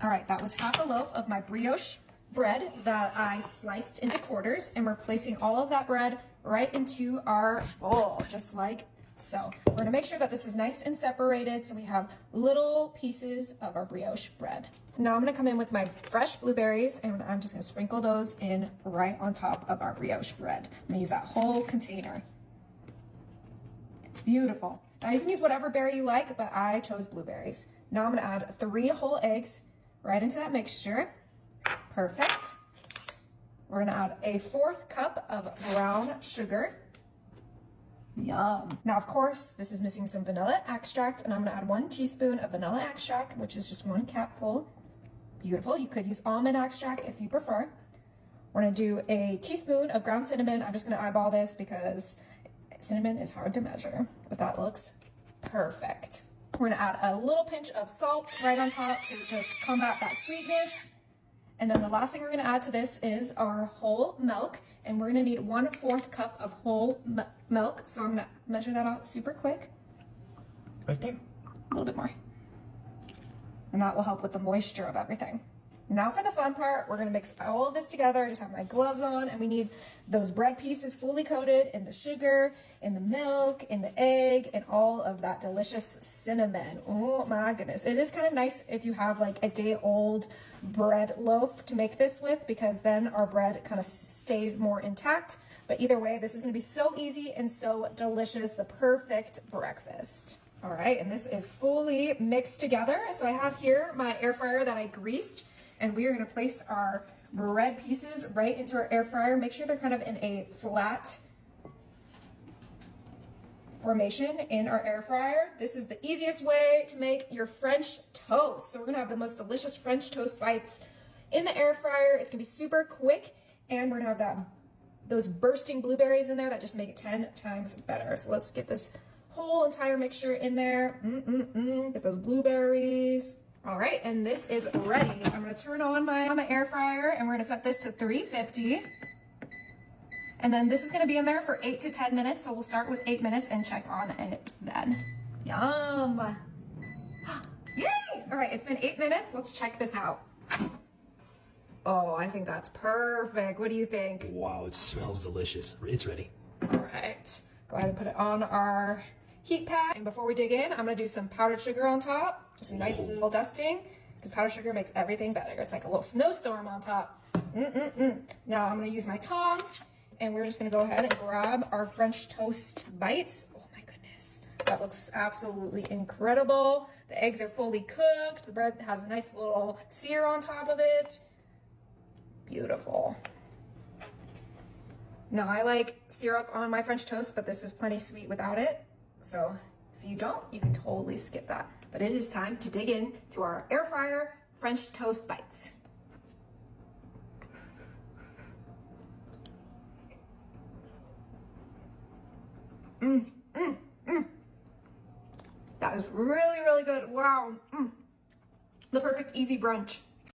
All right, that was half a loaf of my brioche bread that I sliced into quarters, and we're placing all of that bread right into our bowl, just like so. We're gonna make sure that this is nice and separated so we have little pieces of our brioche bread. Now I'm gonna come in with my fresh blueberries, and I'm just gonna sprinkle those in right on top of our brioche bread. I'm gonna use that whole container. Beautiful. Now you can use whatever berry you like, but I chose blueberries. Now I'm gonna add 3 whole eggs right into that mixture. Perfect. We're gonna add a 1/4 cup of brown sugar. Yum. Now, of course, this is missing some vanilla extract, and I'm gonna add 1 teaspoon of vanilla extract, which is just 1 capful. Beautiful. You could use almond extract if you prefer. We're gonna do a teaspoon of ground cinnamon. I'm just gonna eyeball this because cinnamon is hard to measure, but that looks perfect. We're gonna add a little pinch of salt right on top to just combat that sweetness. And then the last thing we're gonna add to this is our whole milk, and we're gonna need 1/4 cup of whole milk. So I'm gonna measure that out super quick. Right there. A little bit more. And that will help with the moisture of everything. Now for the fun part, we're gonna mix all of this together. I just have my gloves on, and we need those bread pieces fully coated in the sugar, in the milk, in the egg, and all of that delicious cinnamon. Oh my goodness. It is kind of nice if you have like a day-old bread loaf to make this with, because then our bread kind of stays more intact. But either way, this is gonna be so easy and so delicious, the perfect breakfast. All right, and this is fully mixed together. So I have here my air fryer that I greased, and we are gonna place our bread pieces right into our air fryer. Make sure they're kind of in a flat formation in our air fryer. This is the easiest way to make your French toast. So we're gonna have the most delicious French toast bites in the air fryer. It's gonna be super quick, and we're gonna have those bursting blueberries in there that just make it 10 times better. So let's get this whole entire mixture in there. Get those blueberries. All right, and this is ready. I'm gonna turn on my air fryer, and we're gonna set this to 350. And then this is gonna be in there for 8 to 10 minutes. So we'll start with 8 minutes and check on it then. Yum. Yay! All right, it's been 8 minutes. Let's check this out. Oh, I think that's perfect. What do you think? Wow, it smells delicious. It's ready. All right, go ahead and put it on our heat pad. And before we dig in, I'm gonna do some powdered sugar on top. Just a nice little dusting, because powdered sugar makes everything better. It's like a little snowstorm on top. Now I'm gonna use my tongs, and we're just gonna go ahead and grab our French toast bites. Oh my goodness, that looks absolutely incredible. The eggs are fully cooked. The bread has a nice little sear on top of it. Beautiful. Now I like syrup on my French toast, but this is plenty sweet without it. So if you don't, you can totally skip that. But it is time to dig in to our air fryer French toast bites. That is really, really good. Wow. The perfect easy brunch.